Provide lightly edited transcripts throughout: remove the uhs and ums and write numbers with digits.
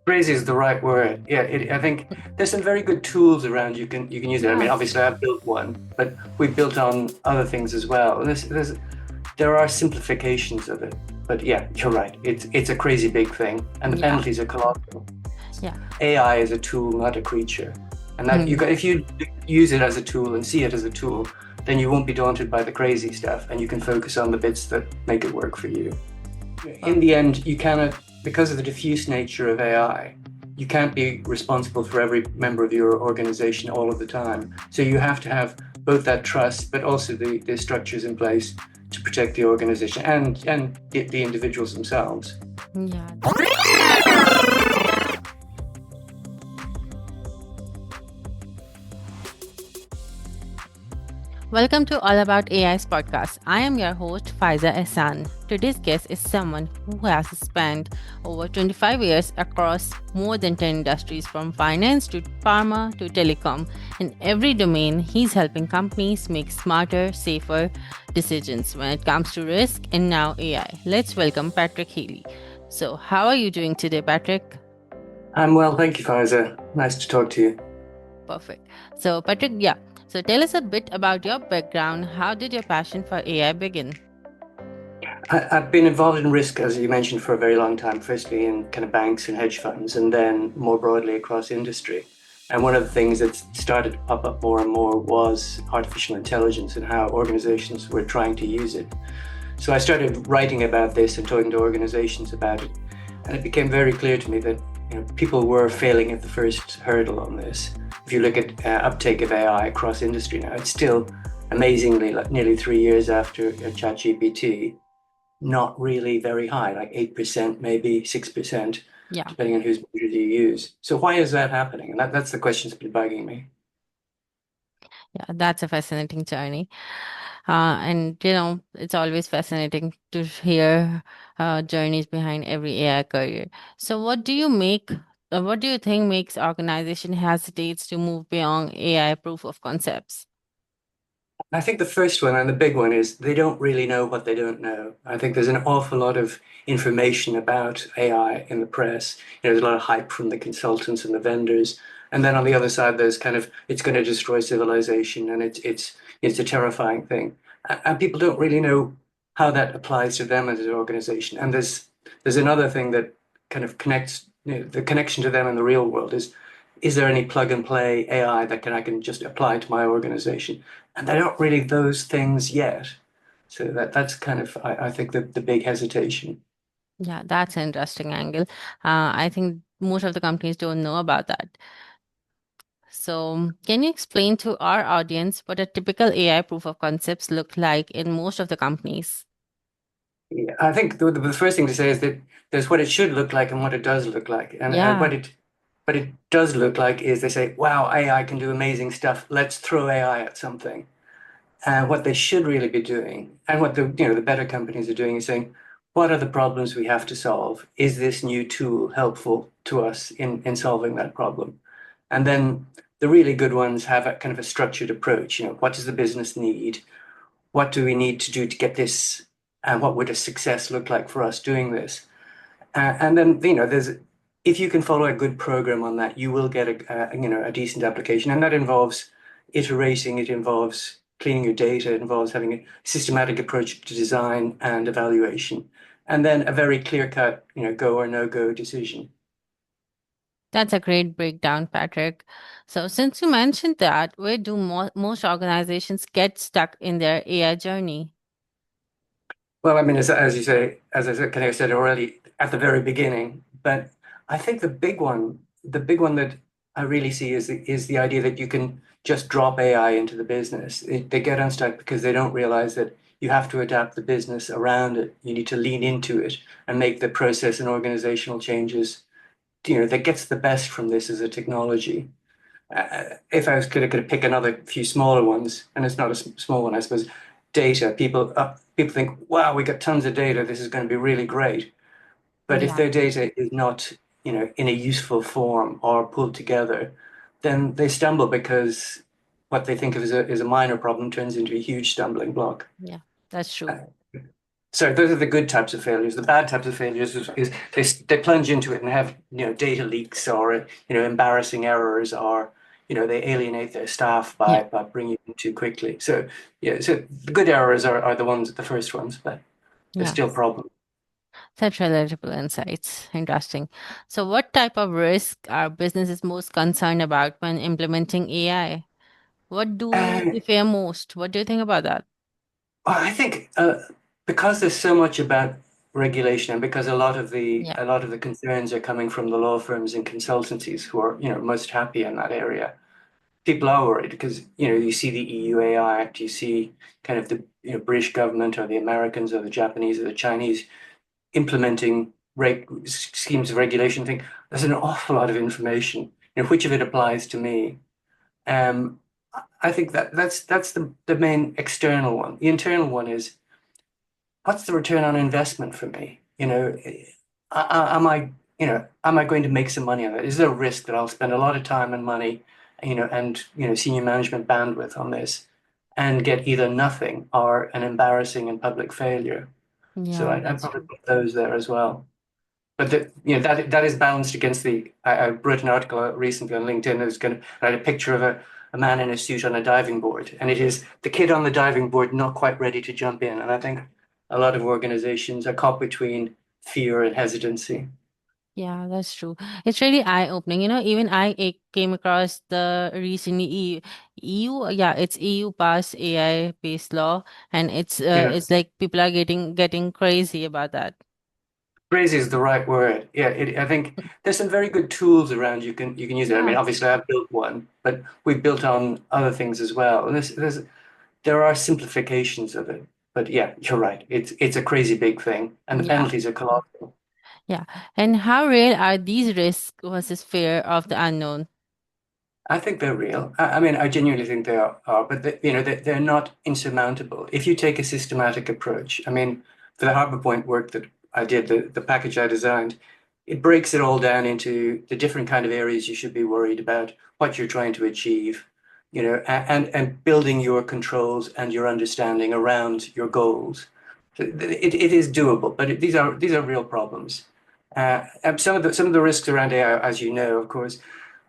Crazy is the right word. Yeah, I think there's some very good tools around you can use it. I mean, Yeah, obviously I built one, but we built on other things as well. There are simplifications of it. But yeah, you're right. It's a crazy big thing, and the yeah, penalties are colossal. yeah. AI is a tool, not a creature, and that Hmm. if you use it as a tool and see it as a tool, then you won't be daunted by the crazy stuff, and you can focus on the bits that make it work for you. In the end, you cannot, because of the diffuse nature of AI, you can't be responsible for every member of your organization all of the time. So you have to have both that trust, but also the structures in place to protect the organization and the individuals themselves. Yeah. Welcome to All About AI's podcast. I am your host, Faiza Ehsan. Today's guest is someone who has spent over 25 years across more than 10 industries, from finance to pharma to telecom. In every domain, he's helping companies make smarter, safer decisions when it comes to risk and now AI. Let's welcome Patrick Healy. So, how are you doing today, Patrick? I'm well, thank you, Faiza. Nice to talk to you. Perfect. So, Patrick, yeah. So, tell us a bit about your background. How did your passion for AI begin? I've been involved in risk, as you mentioned, for a very long time, firstly in kind of banks and hedge funds, and then more broadly across industry. And one of the things that started to pop up more and more was artificial intelligence and how organizations were trying to use it. So I started writing about this and talking to organizations about it. And it became very clear to me that people were failing at the first hurdle on this. If you look at uptake of AI across industry now, it's still amazingly, like nearly 3 years after ChatGPT, not really very high, like 8%, maybe 6%, Yeah. depending on whose measure you use. So why is that happening? And that's the question that's been bugging me. Yeah, that's a fascinating journey. And it's always fascinating to hear journeys behind every AI career. So, what do you think makes organization hesitates to move beyond AI proof of concepts? I think the first one and the big one is they don't really know what they don't know. I think there's an awful lot of information about AI in the press. There's a lot of hype from the consultants and the vendors. And then on the other side, there's kind of it's going to destroy civilization and it's a terrifying thing. And people don't really know how that applies to them as an organization. And there's another thing that kind of connects, the connection to them in the real world is there any plug and play AI that I can just apply to my organization? And they're not really those things yet. So that's kind of I think the big hesitation. Yeah, that's an interesting angle. I think most of the companies don't know about that. So, can you explain to our audience what a typical AI proof of concepts look like in most of the companies? Yeah, I think the first thing to say is that there's what it should look like and what it does look like. And Yeah, what it does look like is they say, wow, AI can do amazing stuff. Let's throw AI at something. And what they should really be doing, and what the better companies are doing, is saying, what are the problems we have to solve? Is this new tool helpful to us in solving that problem? And then the really good ones have a kind of a structured approach. What does the business need? What do we need to do to get this? And what would a success look like for us doing this? And then there's if you can follow a good program on that, you will get a decent application, and that involves iterating. It involves cleaning your data. It involves having a systematic approach to design and evaluation, and then a very clear cut go or no go decision. that's a great breakdown, Patrick. So, since you mentioned that, where do most organizations get stuck in their AI journey? Well, I mean, as you say, as I said already at the very beginning, but I think the big one that I really see is the idea that you can just drop AI into the business. They get unstuck because they don't realize that you have to adapt the business around it. You need to lean into it and make the process and organizational changes, that gets the best from this as a technology. If I was going to pick another few smaller ones, and it's not a small one, I suppose, data. People think, wow, we got tons of data. This is going to be really great. But if Yeah, their data is not, in a useful form or pulled together, then they stumble because what they think of as a minor problem turns into a huge stumbling block. yeah, that's true. Uh, So those are the good types of failures. The bad types of failures is they plunge into it and have data leaks or embarrassing errors or they alienate their staff Yeah. by bringing in too quickly. So yeah, so the good errors are the first ones, but there's Yeah. still problems. Such relatable insights. Interesting. So, what type of risk are businesses most concerned about when implementing AI? What do Uh, they fear most? What do you think about that? I think because there's so much about regulation, and because Yeah. a lot of the concerns are coming from the law firms and consultancies who are most happy in that area. People are worried because you see the EU AI Act, you see kind of the British government or the Americans or the Japanese or the Chinese implementing schemes of regulation. Think there's an awful lot of information. Which of it applies to me? Um, I think that's the main external one. The internal one is what's the return on investment for me? Am I, am I going to make some money on that? Is there a risk that I'll spend a lot of time and money, and senior management bandwidth on this, and get either nothing or an embarrassing and public failure? So Yeah, I that's probably true. put those there as well. But that is balanced against I wrote an article recently on LinkedIn that was going to write a picture of a man in a suit on a diving board, and it is the kid on the diving board not quite ready to jump in. And I think a lot of organizations are caught between fear and hesitancy. Yeah, that's true. It's really eye-opening. Even I came across the recently yeah, it's EU passed AI-based law, and Yeah, it's like people are getting crazy about that. crazy is the right word. Yeah, I think there's some very good tools around you can use it. I mean, Yeah, obviously I've built one, but we've built on other things as well. And there are simplifications of it. But yeah, you're right. It's a crazy big thing, and the yeah, penalties are colossal. yeah. And how real are these risks versus fear of the unknown? I think they're real. I mean, I genuinely think they are, but they're not insurmountable. If you take a systematic approach, I mean, for the Harbor Point work that I did, the package I designed, it breaks it all down into the different kind of areas you should be worried about, what you're trying to achieve, and building your controls and your understanding around your goals. So it is doable, but these are real problems. And some of the risks around AI, as you know, of course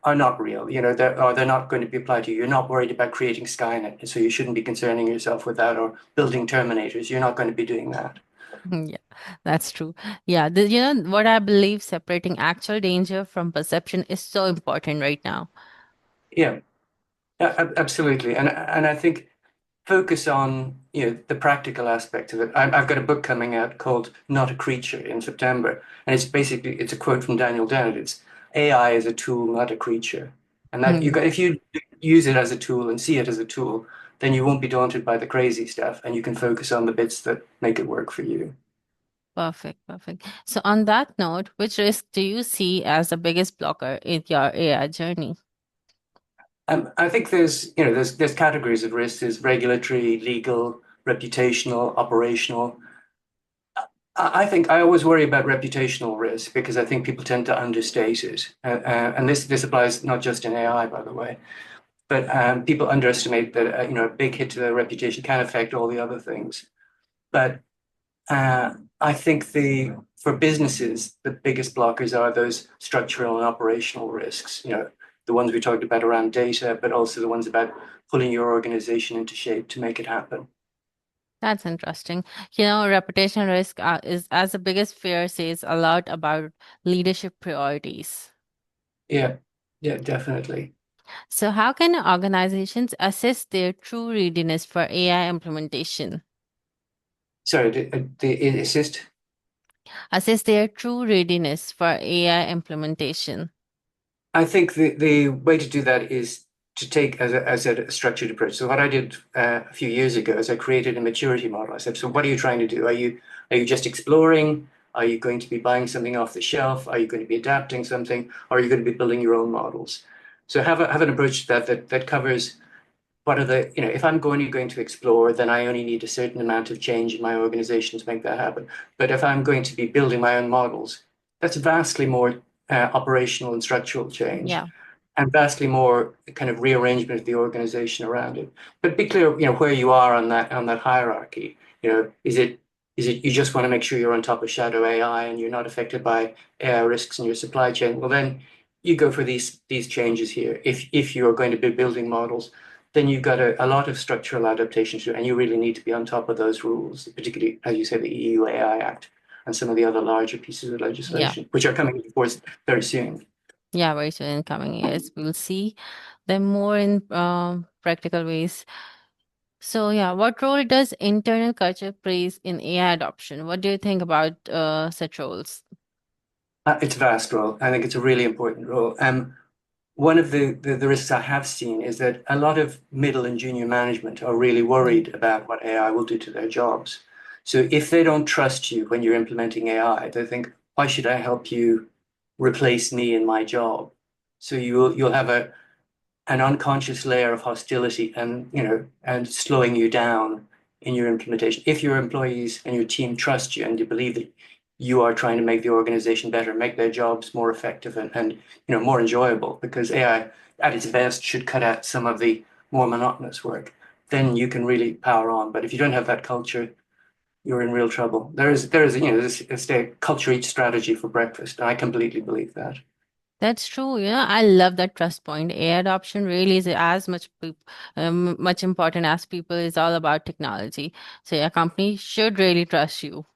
are not real. They're not going to be applied to you. You're not worried about creating Skynet, so you shouldn't be concerning yourself with that or building Terminators. You're not going to be doing that. Yeah, that's true. Yeah, what I believe separating actual danger from perception is so important right now. Yeah, absolutely. And I think focus on the practical aspect of it. I've got a book coming out called Not a Creature in September, and it's a quote from Daniel Dennett. It's AI is a tool, not a creature, and that if you use it as a tool and see it as a tool, then you won't be daunted by the crazy stuff, and you can focus on the bits that make it work for you. Perfect, perfect. So, on that note, which risk do you see as the biggest blocker in your AI journey? I think there's categories of risks. There's regulatory, legal, reputational, operational. I think I always worry about reputational risk because I think people tend to understate it, and this applies not just in AI, by the way, but people underestimate that a big hit to their reputation can affect all the other things. But I think the for businesses, the biggest blockers are those structural and operational risks. The ones we talked about around data, but also the ones about pulling your organization into shape to make it happen. That's interesting. Reputation risk is as the biggest fear says a lot about leadership priorities. Yeah, yeah, definitely. So, how can organizations assess their true readiness for AI implementation? Sorry, the assist. Assess their true readiness for AI implementation. I think the way to do that is to take, as a structured approach. So what I did a few years ago is I created a maturity model. I said, so what are you trying to do? Are you just exploring? Are you going to be buying something off the shelf? Are you going to be adapting something? Or are you going to be building your own models? So have an approach that covers what are if I'm going to explore, then I only need a certain amount of change in my organization to make that happen. But if I'm going to be building my own models, that's vastly more operational and structural change Yeah. and vastly more kind of rearrangement of the organization around it. But be clear, where you are on that hierarchy. Is it Is it you just want to make sure you're on top of shadow AI and you're not affected by AI risks in your supply chain? Well, then you go for these changes here. If you are going to be building models, then you've got a lot of structural adaptations to, and you really need to be on top of those rules, particularly, as you say, the EU AI Act and some of the other larger pieces of Yeah. legislation, which are coming into force very soon. Yeah, very soon in coming years. We'll see them more in practical ways. So, yeah, what role does internal culture plays in AI adoption? What do you think about such roles? It's a vast role. I think it's a really important role. One of the risks I have seen is that a lot of middle and junior management are really Yeah. worried about what AI will do to their jobs. So if they don't trust you when you're implementing AI, they think, why should I help you replace me in my job? So you'll have an unconscious layer of hostility and and slowing you down in your implementation. If your employees and your team trust you and you believe that you are trying to make the organization better, make their jobs more effective and more enjoyable, because AI at its best should cut out some of the more monotonous work, then you can really power on. But if you don't have that culture, you're in real trouble. There is there's a culture eats strategy for breakfast. And I completely believe that. That's true. I love that trust point. AI adoption really is as much important as people is all about technology. So your company should really trust you.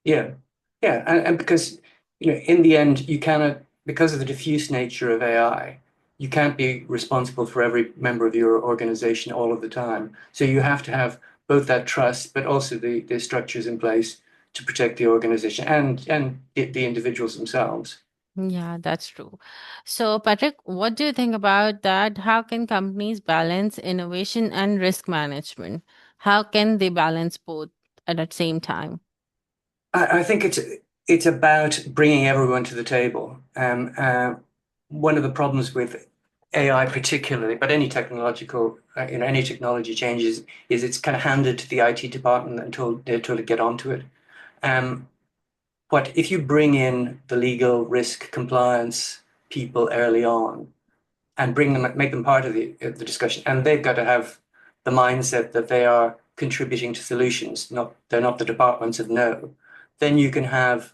Yeah, yeah, and because in the end, you cannot, because of the diffuse nature of AI, you can't be responsible for every member of your organization all of the time. So you have to have both that trust, but also the structures in place to protect the organization and the individuals themselves. Yeah, that's true. So, Patrick, what do you think about that? How can companies balance innovation and risk management? How can they balance both at the same time? I think it's about bringing everyone to the table. One of the problems with AI particularly, but any technological, any technology changes, is it's kind of handed to the IT department until they're told to get onto it. Um, but if you bring in the legal risk compliance people early on and make them part of the discussion, and they've got to have the mindset that they are contributing to solutions, not they're not the departments of no, then you can have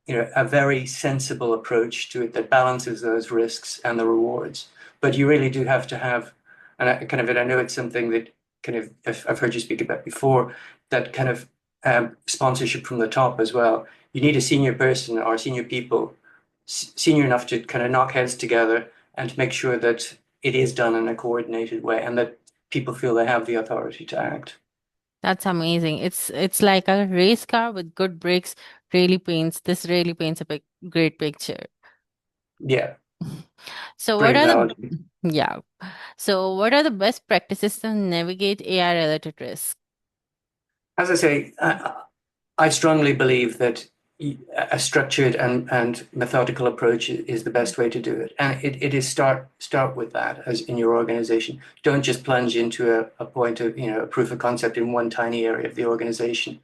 a very sensible approach to it that balances those risks and the rewards. But you really do have to have, and I know it's something that kind of I've heard you speak about before, that kind of sponsorship from the top as well. You need a senior person or senior people, senior enough to kind of knock heads together and to make sure that it is done in a coordinated way and that people feel they have the authority to act. That's amazing. It's like a race car with good brakes. Really paints a great picture. Yeah, So, what great are the analogy. yeah? So, what are the best practices to navigate AI related risks? As I say, I strongly believe that a structured and methodical approach is the best way to do it. And it is start with that as in your organization. Don't just plunge into a point of, a proof of concept in one tiny area of the organization,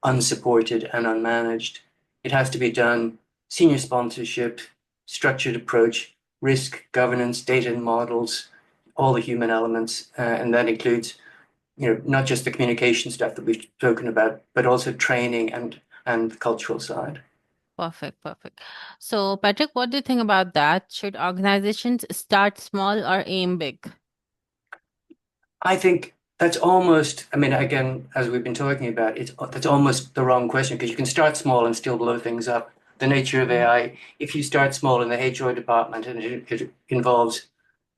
unsupported and unmanaged. It has to be done senior sponsorship, structured approach, risk governance, data and models, all the human elements, and that includes not just the communication stuff that we've spoken about, but also training and the cultural side. Perfect, perfect. So, Patrick, what do you think about that? Should organizations start small or aim big? I think that's almost, I mean, again, as we've been talking about, that's almost the wrong question because you can start small and still blow things up. The nature of Mhm. AI, if you start small in the HR department and it involves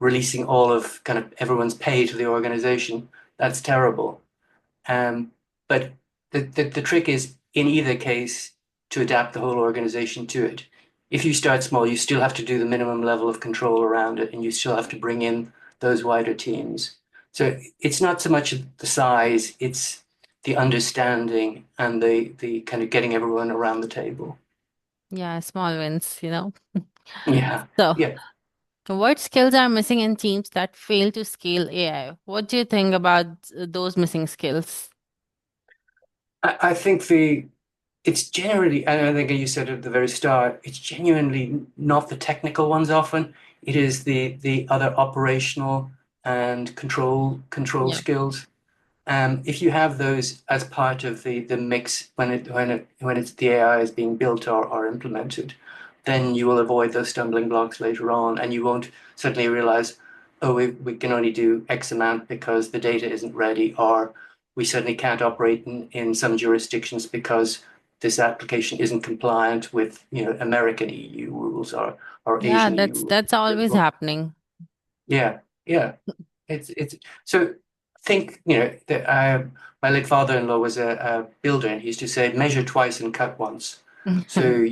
releasing all of kind of everyone's pay to the organization, that's terrible. Um, but the trick is, in either case, to adapt the whole organization to it. If you start small, you still have to do the minimum level of control around it, and you still have to bring in those wider teams. So it's not so much the size, it's the understanding and the kind of getting everyone around the table. Yeah, small wins. Yeah, So, yeah. what skills are missing in teams that fail to scale AI? What do you think about those missing skills? I think it's generally, and I think you said at the very start, it's genuinely not the technical ones often. It is the other operational and control Yeah. skills. If you have those as part of the mix when it's the AI is being built or implemented, then you will avoid those stumbling blocks later on, and you won't suddenly realize, oh, we can only do X amount because the data isn't ready, or we suddenly can't operate in some jurisdictions because this application isn't compliant with, American EU rules or Yeah, Asian that's EU that's always rules. happening. Yeah, yeah. It's so think, that my late father-in-law was a builder, and he used to say, measure twice and cut once. So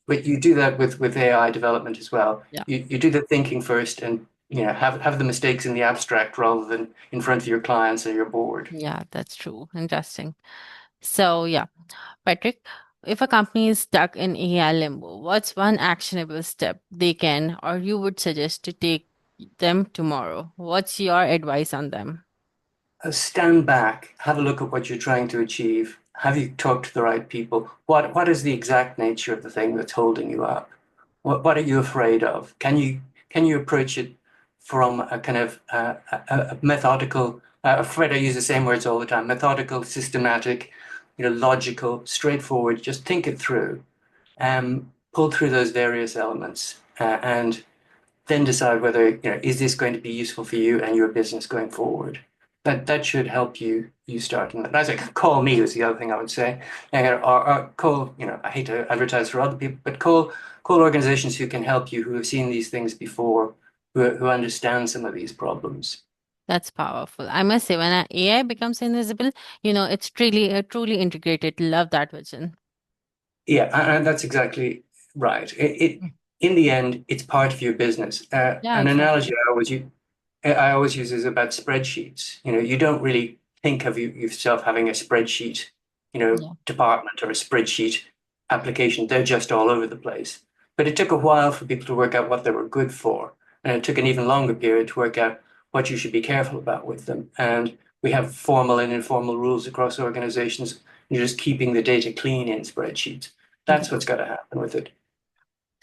but you do that with AI development as well. Yeah. You do the thinking first, and have the mistakes in the abstract rather than in front of your clients or your board. Yeah, that's true. Interesting. So, yeah, Patrick, if a company is stuck in AI limbo, what's one actionable step they can or you would suggest to take them tomorrow? What's your advice on them? Stand back, have a look at what you're trying to achieve. Have you talked to the right people? What is the exact nature of the thing that's holding you up? What are you afraid of? Can you approach it from a kind of a methodical? Afraid I use the same words all the time. Methodical, systematic, logical, straightforward. Just think it through. Pull through those various elements, and then decide whether, is this going to be useful for you and your business going forward. That should help you start. And that's like, call me is the other thing I would say. Or call, I hate to advertise for other people, but call organizations who can help you, who have seen these things before, who understand some of these problems. That's powerful. I must say, when AI becomes invisible, it's truly integrated. Love that vision. Yeah, and that's exactly right. Mm. In the end, it's part of your business. Yeah, An analogy exactly. I always use is about spreadsheets. You don't really think of yourself having a spreadsheet, Yeah. department or a spreadsheet application. They're just all over the place. But it took a while for people to work out what they were good for, and it took an even longer period to work out what you should be careful about with them. And we have formal and informal rules across organizations. You're just keeping the data clean in spreadsheets. That's Yeah. what's got to happen with it.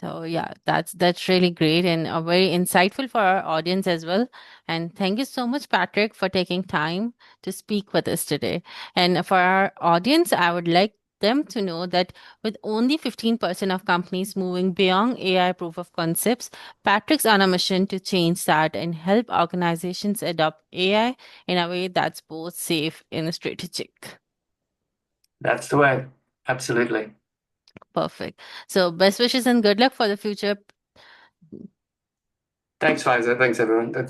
So yeah, that's really great and very insightful for our audience as well. And thank you so much, Patrick, for taking time to speak with us today. And for our audience, I would like them to know that with only 15% of companies moving beyond AI proof of concepts, Patrick's on a mission to change that and help organizations adopt AI in a way that's both safe and strategic. That's the way. Absolutely. Perfect. So best wishes and good luck for the future. Thanks, Faiza. Thanks, everyone. That's